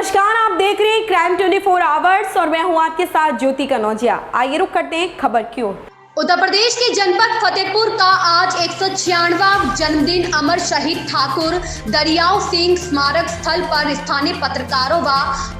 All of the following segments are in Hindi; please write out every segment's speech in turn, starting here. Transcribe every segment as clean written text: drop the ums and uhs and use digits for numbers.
नमस्कार, आप देख रहे हैं क्राइम 24 आवर्स और मैं हूं आपके साथ ज्योति कनौजिया। आइए रुक करते हैं खबर की ओर। उत्तर प्रदेश के जनपद फतेहपुर का आज 196वां जन्मदिन अमर शहीद ठाकुर दरियाव सिंह स्मारक स्थल पर स्थानीय पत्रकारों व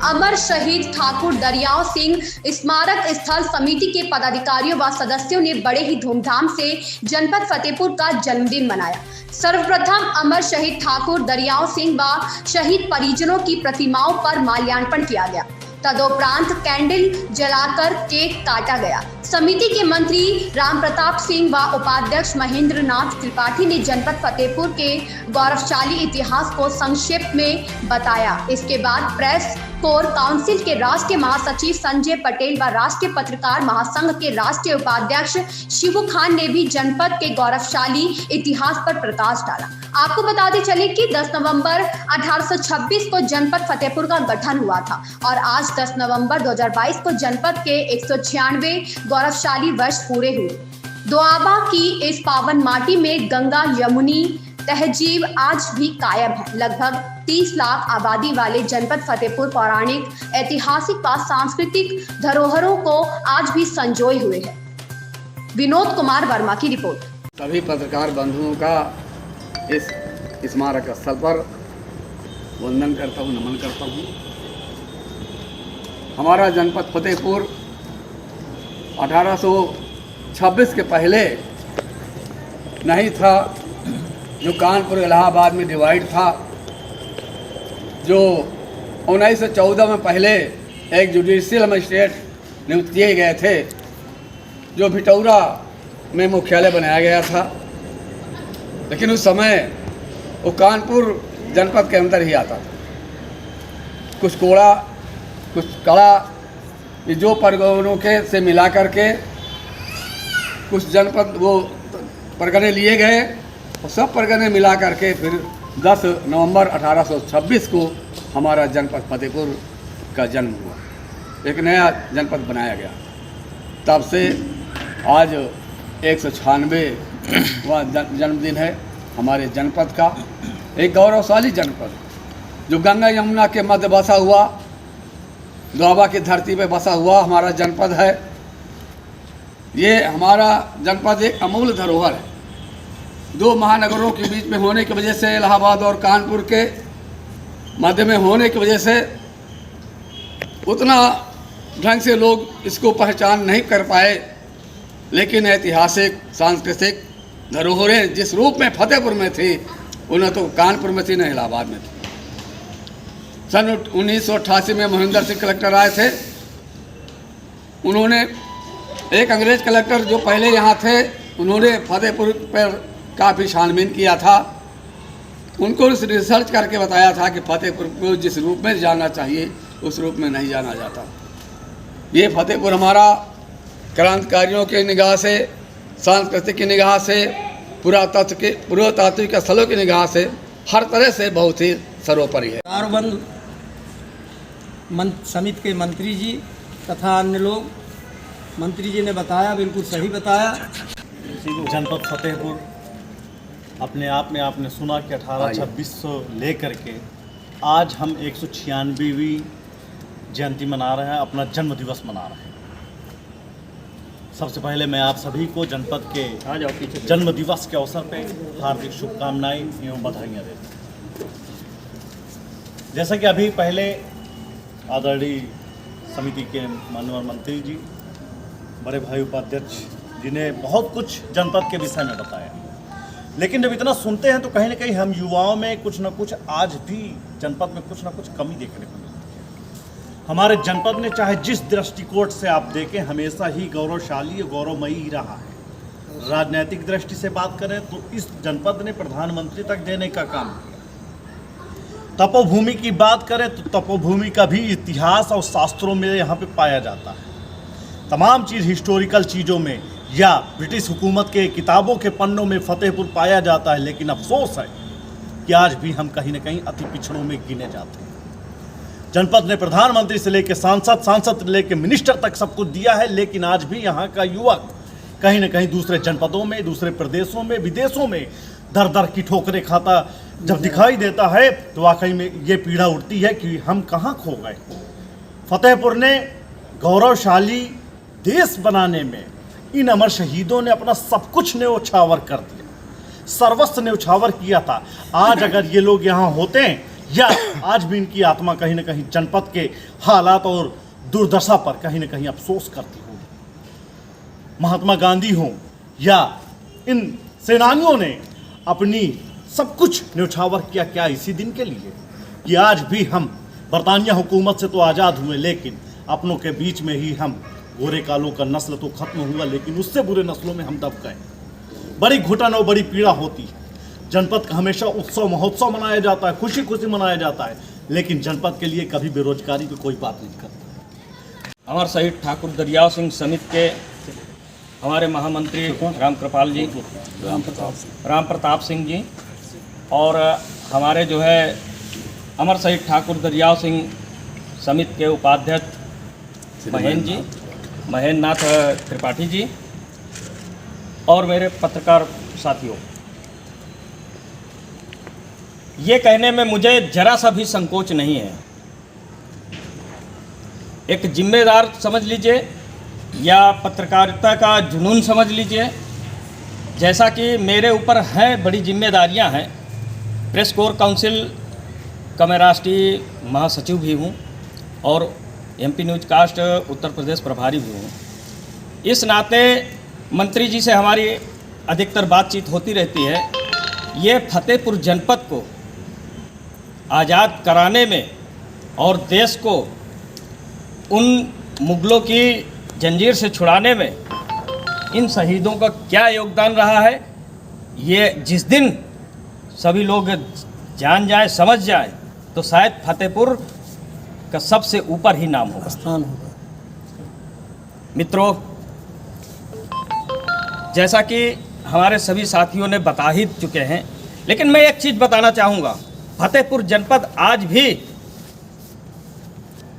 अमर शहीद ठाकुर दरियाव सिंह स्मारक स्थल समिति के पदाधिकारियों व सदस्यों ने बड़े ही धूमधाम से जनपद फतेहपुर का जन्मदिन मनाया। सर्वप्रथम अमर शहीद ठाकुर दरियाव सिंह व शहीद परिजनों की प्रतिमाओं पर माल्यार्पण किया गया। तदोपरांत कैंडल जलाकर केक काटा गया। समिति के मंत्री राम प्रताप सिंह व उपाध्यक्ष महेंद्र नाथ त्रिपाठी ने जनपद फतेहपुर के गौरवशाली इतिहास को संक्षेप में बताया। इसके बाद प्रेस कोर काउंसिल के राष्ट्रीय महासचिव संजय पटेल व राष्ट्रीय पत्रकार महासंघ के राष्ट्रीय उपाध्यक्ष शिवू खान ने भी जनपद के गौरवशाली इतिहास पर प्रकाश डाला। आपको बताते चले कि 10 नवंबर 1826 को जनपद फतेहपुर का गठन हुआ था और आज 10 नवंबर 2022 को जनपद के 196वें गौरवशाली वर्ष पूरे हुए। दोआबा की इस पावन माटी में गंगा यमुनी तहजीब आज भी कायम है। लगभग 30 लाख आबादी वाले जनपद फतेहपुर पौराणिक, ऐतिहासिक व सांस्कृतिक धरोहरों को आज भी संजोए हुए है। विनोद कुमार वर्मा की रिपोर्ट। सभी पत्रकार बंधुओं का इस स्मारक स्थल पर वंदन करता हूँ, नमन करता हूँ। हमारा जनपद फतेहपुर 1826 के पहले नहीं था, जो कानपुर इलाहाबाद में डिवाइड था, जो 1914 में पहले एक जुडिशियल मजिस्ट्रेट नियुक्त किए गए थे, जो भिटौरा में मुख्यालय बनाया गया था। लेकिन उस समय वो कानपुर जनपद के अंदर ही आता था। कुछ कोड़ा, कुछ कड़ा, जो परगनों के से मिला करके कुछ जनपद वो परगने लिए गए और सब परगने मिला करके फिर 10 नवंबर 1826 को हमारा जनपद फतेहपुर का जन्म हुआ। एक नया जनपद बनाया गया। तब से आज 196वां जन्मदिन है हमारे जनपद का। एक गौरवशाली जनपद जो गंगा यमुना के मध्य बसा हुआ, दोआबा की धरती पे बसा हुआ हमारा जनपद है। ये हमारा जनपद एक अमूल्य धरोहर है। दो महानगरों के बीच में होने की वजह से, इलाहाबाद और कानपुर के मध्य में होने की वजह से उतना ढंग से लोग इसको पहचान नहीं कर पाए। लेकिन ऐतिहासिक, सांस्कृतिक धरोहरें जिस रूप में फतेहपुर में थी, उन्हें तो कानपुर में थी, न इलाहाबाद में थी। सन 1988 में महेंद्र सिंह कलेक्टर आए थे। उन्होंने एक अंग्रेज कलेक्टर जो पहले यहाँ थे, उन्होंने फतेहपुर पर काफ़ी छानबीन किया था। उनको रिसर्च करके बताया था कि फतेहपुर को जिस रूप में जाना चाहिए उस रूप में नहीं जाना जाता। ये फतेहपुर हमारा क्रांतिकारियों की निगाह से, सांस्कृतिक की निगाह से, पुरातात्विक स्थलों की निगाह से हर तरह से बहुत ही सर्वोपरि है। समिति के मंत्री जी तथा अन्य लोग, मंत्री जी ने बताया, बिल्कुल सही बताया। जनपद फतेहपुर अपने आप में आपने सुना कि 1826 से लेकर के आज हम 196वीं जयंती मना रहे हैं, अपना जन्म दिवस मना रहे हैं। सबसे पहले मैं आप सभी को जनपद के जन्म दिवस के अवसर पे हार्दिक शुभकामनाएं एवं बधाइयाँ देता हूँ। जैसा कि अभी पहले आदरणीय समिति के माननीय मंत्री जी, बड़े भाई उपाध्यक्ष जी ने बहुत कुछ जनपद के विषय में बताया। लेकिन जब इतना सुनते हैं तो कहीं ना कहीं हम युवाओं में कुछ ना कुछ आज भी जनपद में कुछ ना कुछ कमी देखने को मिलती है। हमारे जनपद ने चाहे जिस दृष्टिकोण से आप देखें, हमेशा ही गौरवशाली और गौरवमयी ही रहा है। राजनीतिक दृष्टि से बात करें तो इस जनपद ने प्रधानमंत्री तक देने का काम किया। तपोभूमि की बात करें तो तपोभूमि का भी इतिहास और शास्त्रों में यहाँ पे पाया जाता है। तमाम चीज़ हिस्टोरिकल चीज़ों में या ब्रिटिश हुकूमत के किताबों के पन्नों में फतेहपुर पाया जाता है। लेकिन अफसोस है कि आज भी हम कहीं ना कहीं अति पिछड़ों में गिने जाते हैं। जनपद ने प्रधानमंत्री से लेकर सांसद से लेकर मिनिस्टर तक सब कुछ दिया है, लेकिन आज भी यहाँ का युवक कहीं ना कहीं दूसरे जनपदों में, दूसरे प्रदेशों में, विदेशों में दर दर की ठोकरें खाता जब दिखाई देता है तो वाकई में ये पीड़ा उठती है कि हम कहाँ खो गए। फतेहपुर ने गौरवशाली देश बनाने में इन अमर शहीदों ने अपना सब कुछ न्यौछावर कर दिया, सर्वस्व न्यौछावर किया था। आज अगर ये लोग यहाँ होते या आज भी इनकी आत्मा कहीं ना कहीं जनपद के हालात और दुर्दशा पर कहीं ना कहीं अफसोस करती होगी। महात्मा गांधी हों या इन सेनानियों ने अपनी सब कुछ न्यौछावर किया क्या इसी दिन के लिए कि आज भी हम बरतानिया हुकूमत से तो आज़ाद हुए, लेकिन अपनों के बीच में ही हम गोरे कालों का नस्ल तो खत्म हुआ, लेकिन उससे बुरे नस्लों में हम दब गए। बड़ी घुटन और बड़ी पीड़ा होती है। जनपद का हमेशा उत्सव महोत्सव मनाया जाता है, खुशी खुशी मनाया जाता है, लेकिन जनपद के लिए कभी बेरोजगारी की कोई बात नहीं करता। अमर शहीद ठाकुर दरियाव सिंह समिति के हमारे महामंत्री राम कृपाल जी, राम प्रताप सिंह जी और हमारे जो है अमर शहीद ठाकुर दरियाव सिंह समिति के उपाध्यक्ष महेंद्र नाथ त्रिपाठी जी और मेरे पत्रकार साथियों, ये कहने में मुझे जरा सा भी संकोच नहीं है। एक जिम्मेदार समझ लीजिए या पत्रकारिता का जुनून समझ लीजिए, जैसा कि मेरे ऊपर है बड़ी जिम्मेदारियां हैं। प्रेस कोर काउंसिल का मैं राष्ट्रीय महासचिव भी हूं और MP news cast Uttar Pradesh प्रभारी भी हूं। इस नाते मंत्री जी से हमारी अधिकतर बातचीत होती रहती है। ये फतेहपुर जनपद को आज़ाद कराने में और देश को उन मुगलों की जंजीर से छुड़ाने में इन शहीदों का क्या योगदान रहा है, ये जिस दिन सभी लोग जान जाए, समझ जाए, तो शायद फतेहपुर का सबसे ऊपर ही नाम होगा, स्थान होगा। मित्रों, जैसा कि हमारे सभी साथियों ने बता ही चुके हैं, लेकिन मैं एक चीज़ बताना चाहूँगा। फतेहपुर जनपद आज भी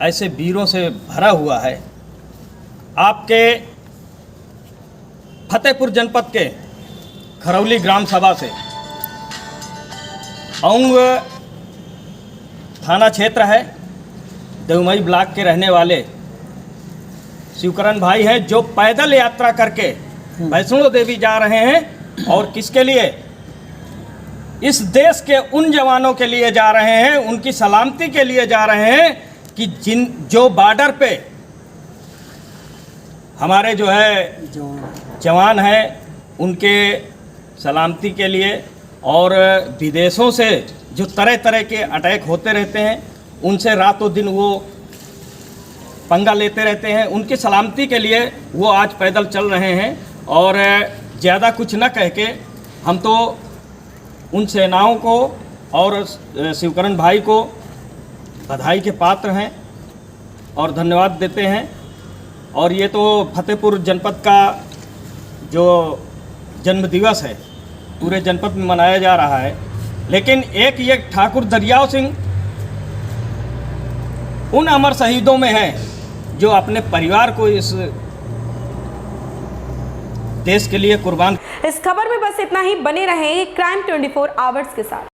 ऐसे वीरों से भरा हुआ है। आपके फतेहपुर जनपद के खरौली ग्राम सभा से औंग थाना क्षेत्र है, देवमई ब्लॉक के रहने वाले शिवकरण भाई हैं, जो पैदल यात्रा करके वैष्णो देवी जा रहे हैं। और किसके लिए? इस देश के उन जवानों के लिए जा रहे हैं, उनकी सलामती के लिए जा रहे हैं कि जो बॉर्डर पे हमारे जो है जवान हैं, उनके सलामती के लिए और विदेशों से जो तरह तरह के अटैक होते रहते हैं, उनसे रातों दिन वो पंगा लेते रहते हैं, उनकी सलामती के लिए वो आज पैदल चल रहे हैं। और ज़्यादा कुछ न कह के हम तो उन सेनाओं को और शिवकरण भाई को बधाई के पात्र हैं और धन्यवाद देते हैं। और ये तो फतेहपुर जनपद का जो जन्म दिवस है पूरे जनपद में मनाया जा रहा है, लेकिन एक ये ठाकुर दरियाव सिंह उन अमर शहीदों में हैं जो अपने परिवार को इस देश के लिए कुर्बान। इस खबर में बस इतना ही। बने रहें क्राइम 24 आवर्स के साथ।